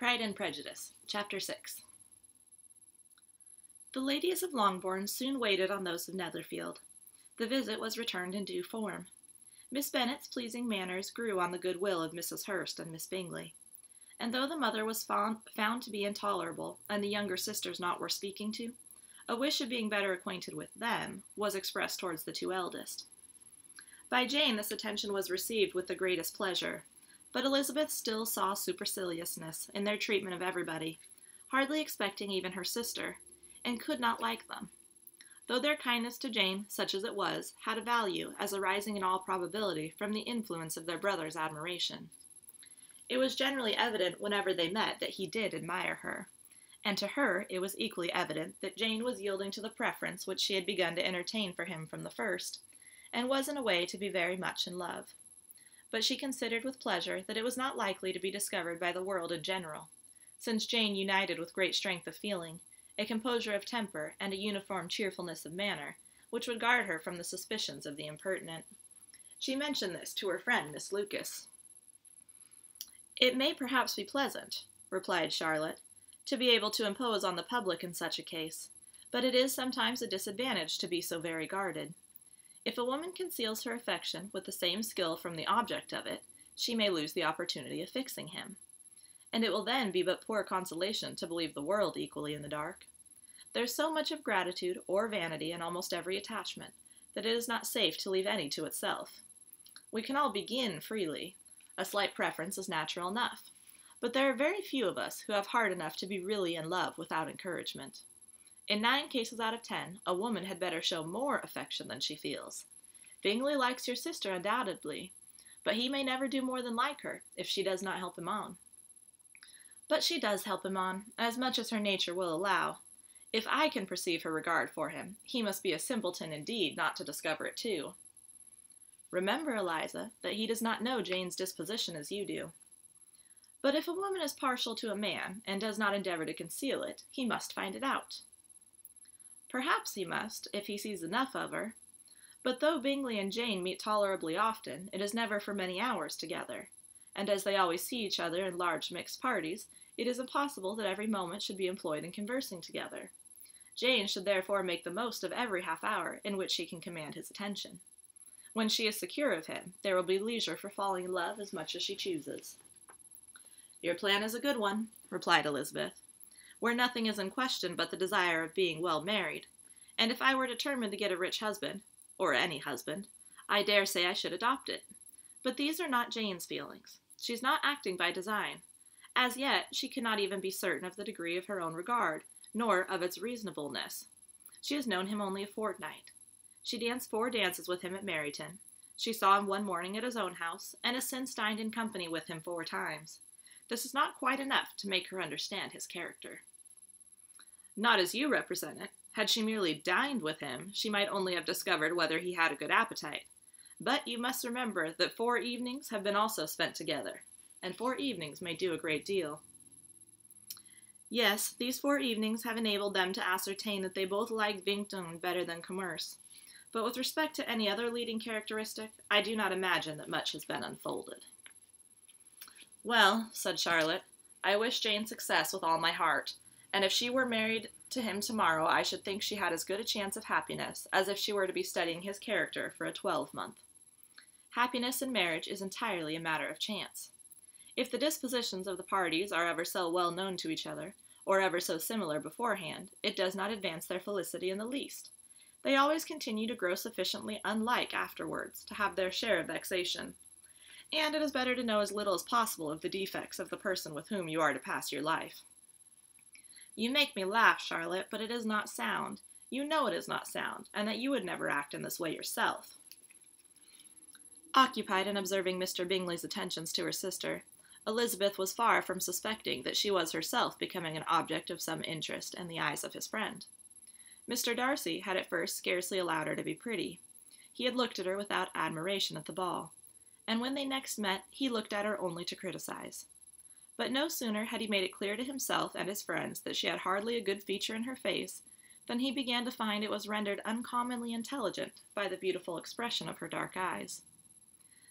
Pride and Prejudice, Chapter 6. The ladies of Longbourn soon waited on those of Netherfield. The visit was returned in due form. Miss Bennet's pleasing manners grew on the goodwill of Mrs. Hurst and Miss Bingley, and though the mother was found to be intolerable, and the younger sisters not worth speaking to, a wish of being better acquainted with them was expressed towards the two eldest. By Jane this attention was received with the greatest pleasure, but Elizabeth still saw superciliousness in their treatment of everybody, hardly expecting even her sister, and could not like them. Though their kindness to Jane, such as it was, had a value, as arising in all probability from the influence of their brother's admiration. It was generally evident whenever they met that he did admire her, and to her it was equally evident that Jane was yielding to the preference which she had begun to entertain for him from the first, and was in a way to be very much in love. But she considered with pleasure that it was not likely to be discovered by the world in general, since Jane united with great strength of feeling, a composure of temper, and a uniform cheerfulness of manner, which would guard her from the suspicions of the impertinent. She mentioned this to her friend Miss Lucas. "It may perhaps be pleasant," replied Charlotte, "to be able to impose on the public in such a case, but it is sometimes a disadvantage to be so very guarded. If a woman conceals her affection with the same skill from the object of it, she may lose the opportunity of fixing him, and it will then be but poor consolation to believe the world equally in the dark. There's so much of gratitude or vanity in almost every attachment, that it is not safe to leave any to itself. We can all begin freely. A slight preference is natural enough, but there are very few of us who have heart enough to be really in love without encouragement. In 9 cases out of 10, a woman had better show more affection than she feels. Bingley likes your sister undoubtedly, but he may never do more than like her, if she does not help him on. But she does help him on, as much as her nature will allow. If I can perceive her regard for him, he must be a simpleton indeed not to discover it too. Remember, Eliza, that he does not know Jane's disposition as you do. But if a woman is partial to a man, and does not endeavor to conceal it, he must find it out. Perhaps he must, if he sees enough of her. But though Bingley and Jane meet tolerably often, it is never for many hours together, and as they always see each other in large mixed parties, it is impossible that every moment should be employed in conversing together. Jane should therefore make the most of every half-hour in which she can command his attention. When she is secure of him, there will be leisure for falling in love as much as she chooses." "Your plan is a good one," replied Elizabeth, "where nothing is in question but the desire of being well married, and if I were determined to get a rich husband, or any husband, I dare say I should adopt it. But these are not Jane's feelings. She is not acting by design. As yet, she cannot even be certain of the degree of her own regard, nor of its reasonableness. She has known him only a fortnight. She danced 4 dances with him at Meryton. She saw him one morning at his own house, and has since dined in company with him 4 times. This is not quite enough to make her understand his character." "Not as you represent it. Had she merely dined with him, she might only have discovered whether he had a good appetite. But you must remember that 4 evenings have been also spent together, and 4 evenings may do a great deal." "Yes, these 4 evenings have enabled them to ascertain that they both like Vinteuil better than commerce. But with respect to any other leading characteristic, I do not imagine that much has been unfolded." "Well," said Charlotte, "I wish Jane success with all my heart, and if she were married to him tomorrow, I should think she had as good a chance of happiness as if she were to be studying his character for a 12-month. Happiness in marriage is entirely a matter of chance. If the dispositions of the parties are ever so well known to each other, or ever so similar beforehand, it does not advance their felicity in the least. They always continue to grow sufficiently unlike afterwards to have their share of vexation, and it is better to know as little as possible of the defects of the person with whom you are to pass your life." "You make me laugh, Charlotte, but it is not sound. You know it is not sound, and that you would never act in this way yourself." Occupied in observing Mr. Bingley's attentions to her sister, Elizabeth was far from suspecting that she was herself becoming an object of some interest in the eyes of his friend. Mr. Darcy had at first scarcely allowed her to be pretty. He had looked at her without admiration at the ball, and when they next met he looked at her only to criticize. But no sooner had he made it clear to himself and his friends that she had hardly a good feature in her face than he began to find it was rendered uncommonly intelligent by the beautiful expression of her dark eyes.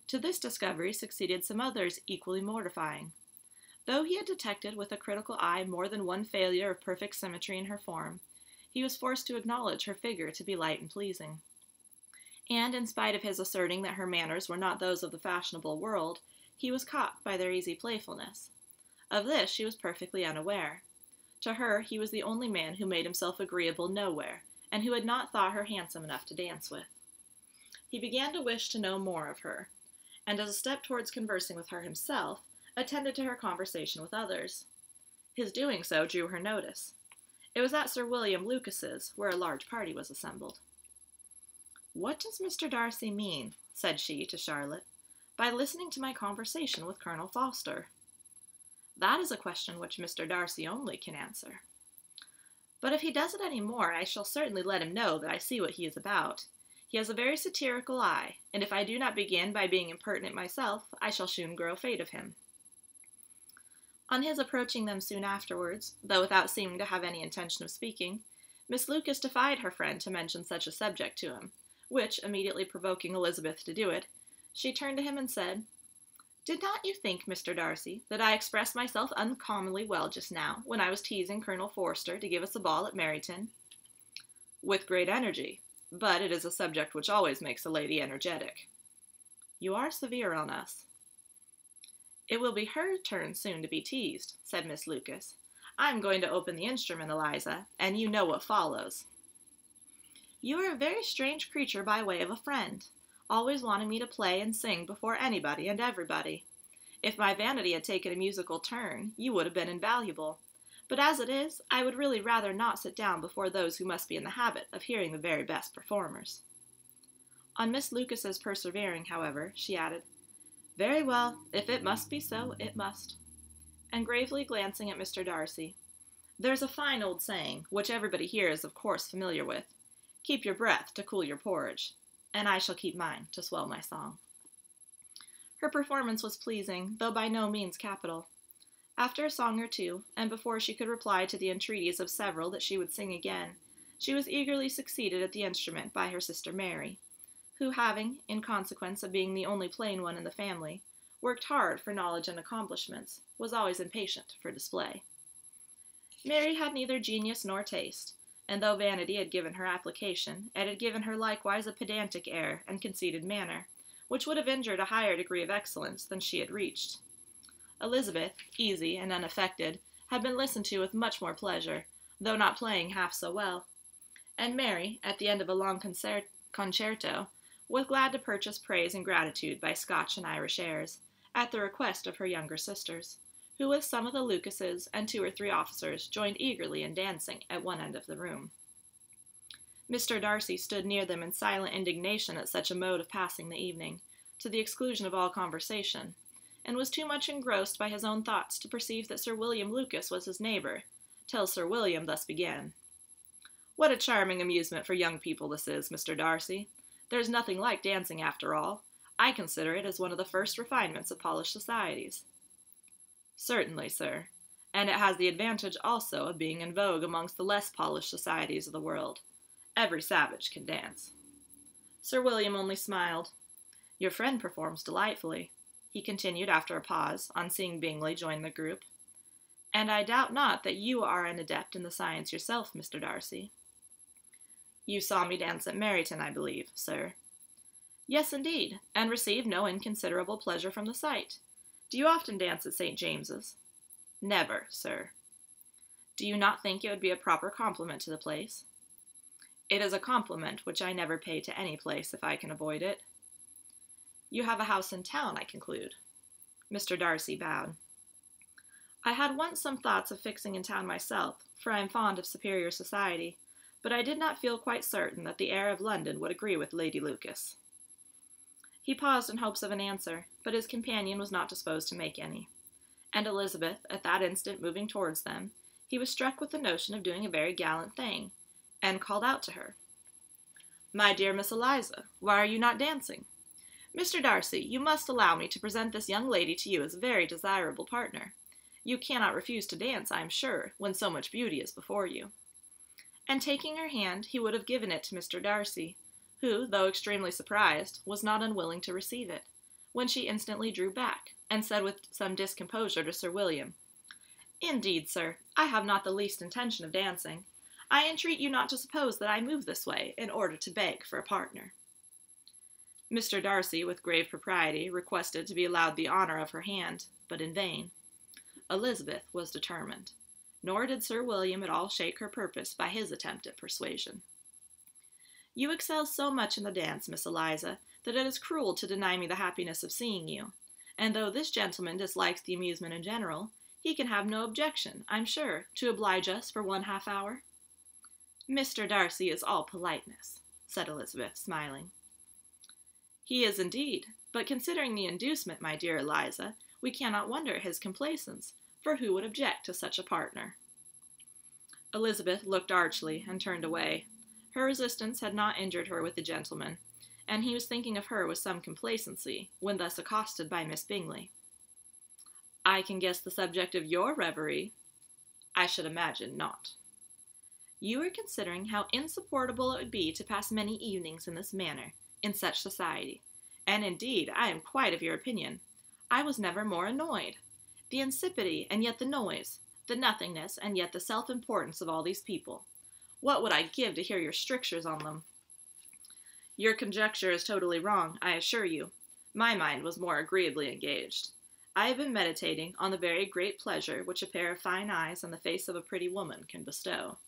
To this discovery succeeded some others equally mortifying. Though he had detected with a critical eye more than one failure of perfect symmetry in her form, he was forced to acknowledge her figure to be light and pleasing. And in spite of his asserting that her manners were not those of the fashionable world, he was caught by their easy playfulness. Of this she was perfectly unaware. To her he was the only man who made himself agreeable nowhere, and who had not thought her handsome enough to dance with. He began to wish to know more of her, and as a step towards conversing with her himself, attended to her conversation with others. His doing so drew her notice. It was at Sir William Lucas's, where a large party was assembled. "What does Mr. Darcy mean," said she to Charlotte, "by listening to my conversation with Colonel Foster?" "That is a question which Mr. Darcy only can answer." "But if he does it any more, I shall certainly let him know that I see what he is about. He has a very satirical eye, and if I do not begin by being impertinent myself, I shall soon grow afraid of him." On his approaching them soon afterwards, though without seeming to have any intention of speaking, Miss Lucas defied her friend to mention such a subject to him, which, immediately provoking Elizabeth to do it, she turned to him and said, "Did not you think, Mr. Darcy, that I expressed myself uncommonly well just now, when I was teasing Colonel Forster to give us a ball at Meryton?" "With great energy, but it is a subject which always makes a lady energetic." "You are severe on us." "It will be her turn soon to be teased," said Miss Lucas. "I am going to open the instrument, Eliza, and you know what follows." "You are a very strange creature by way of a friend, always wanting me to play and sing before anybody and everybody. If my vanity had taken a musical turn, you would have been invaluable. But as it is, I would really rather not sit down before those who must be in the habit of hearing the very best performers." On Miss Lucas's persevering, however, she added, "Very well, if it must be so, it must." And gravely glancing at Mr. Darcy, "There's a fine old saying, which everybody here is of course familiar with, 'Keep your breath to cool your porridge,' and I shall keep mine to swell my song." Her performance was pleasing, though by no means capital. After a song or two, and before she could reply to the entreaties of several that she would sing again, she was eagerly succeeded at the instrument by her sister Mary, who having, in consequence of being the only plain one in the family, worked hard for knowledge and accomplishments, was always impatient for display. Mary had neither genius nor taste, and though vanity had given her application, it had given her likewise a pedantic air and conceited manner, which would have injured a higher degree of excellence than she had reached. Elizabeth, easy and unaffected, had been listened to with much more pleasure, though not playing half so well, and Mary, at the end of a long concerto, was glad to purchase praise and gratitude by Scotch and Irish airs, at the request of her younger sisters, who with some of the Lucases and 2 or 3 officers joined eagerly in dancing at one end of the room. Mr. Darcy stood near them in silent indignation at such a mode of passing the evening, to the exclusion of all conversation, and was too much engrossed by his own thoughts to perceive that Sir William Lucas was his neighbour, till Sir William thus began. "What a charming amusement for young people this is, Mr. Darcy. There's nothing like dancing after all. I consider it as one of the first refinements of polished societies." "Certainly, sir, and it has the advantage also of being in vogue amongst the less polished societies of the world. Every savage can dance." Sir William only smiled. "Your friend performs delightfully," he continued after a pause, on seeing Bingley join the group, "and I doubt not that you are an adept in the science yourself, Mr. Darcy." "You saw me dance at Meryton, I believe, sir." "Yes, indeed, and received no inconsiderable pleasure from the sight. Do you often dance at St. James's?" "Never, sir." "Do you not think it would be a proper compliment to the place?" "It is a compliment which I never pay to any place if I can avoid it." "You have a house in town, I conclude?" Mr. Darcy bowed. "I had once some thoughts of fixing in town myself, for I am fond of superior society, but I did not feel quite certain that the air of London would agree with Lady Lucas." He paused in hopes of an answer, but his companion was not disposed to make any, and Elizabeth, at that instant moving towards them, he was struck with the notion of doing a very gallant thing, and called out to her, "My dear Miss Eliza, why are you not dancing? Mr. Darcy, you must allow me to present this young lady to you as a very desirable partner. You cannot refuse to dance, I am sure, when so much beauty is before you." And taking her hand, he would have given it to Mr. Darcy, who, though extremely surprised, was not unwilling to receive it, when she instantly drew back, and said with some discomposure to Sir William, "Indeed, sir, I have not the least intention of dancing. I entreat you not to suppose that I move this way in order to beg for a partner." Mr. Darcy, with grave propriety, requested to be allowed the honor of her hand, but in vain. Elizabeth was determined, nor did Sir William at all shake her purpose by his attempt at persuasion. "You excel so much in the dance, Miss Eliza, that it is cruel to deny me the happiness of seeing you, and though this gentleman dislikes the amusement in general, he can have no objection, I'm sure, to oblige us for 1/2 hour." "Mr. Darcy is all politeness," said Elizabeth, smiling. "He is indeed, but considering the inducement, my dear Eliza, we cannot wonder at his complaisance, for who would object to such a partner?" Elizabeth looked archly and turned away. Her resistance had not injured her with the gentleman, and he was thinking of her with some complacency when thus accosted by Miss Bingley. "I can guess the subject of your reverie." "I should imagine not." "You are considering how insupportable it would be to pass many evenings in this manner, in such society, and indeed I am quite of your opinion. I was never more annoyed. The insipidity and yet the noise, the nothingness and yet the self-importance of all these people. What would I give to hear your strictures on them?" "Your conjecture is totally wrong, I assure you. My mind was more agreeably engaged. I have been meditating on the very great pleasure which a pair of fine eyes and the face of a pretty woman can bestow."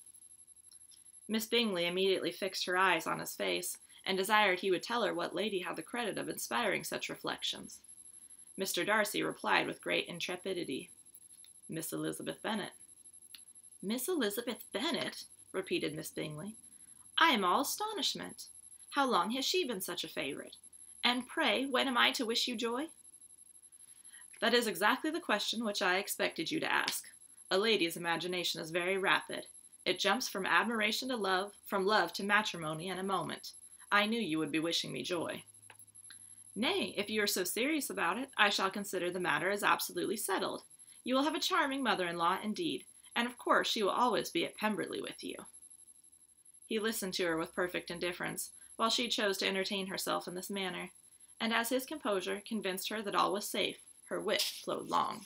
Miss Bingley immediately fixed her eyes on his face, and desired he would tell her what lady had the credit of inspiring such reflections. Mr. Darcy replied with great intrepidity, "Miss Elizabeth Bennet." "Miss Elizabeth Bennet?" repeated Miss Bingley. "I am all astonishment. How long has she been such a favourite? And pray, when am I to wish you joy?" "That is exactly the question which I expected you to ask. A lady's imagination is very rapid. It jumps from admiration to love, from love to matrimony in a moment. I knew you would be wishing me joy." "Nay, if you are so serious about it, I shall consider the matter as absolutely settled. You will have a charming mother-in-law indeed, and of course she will always be at Pemberley with you." He listened to her with perfect indifference, while she chose to entertain herself in this manner, and as his composure convinced her that all was safe, her wit flowed long.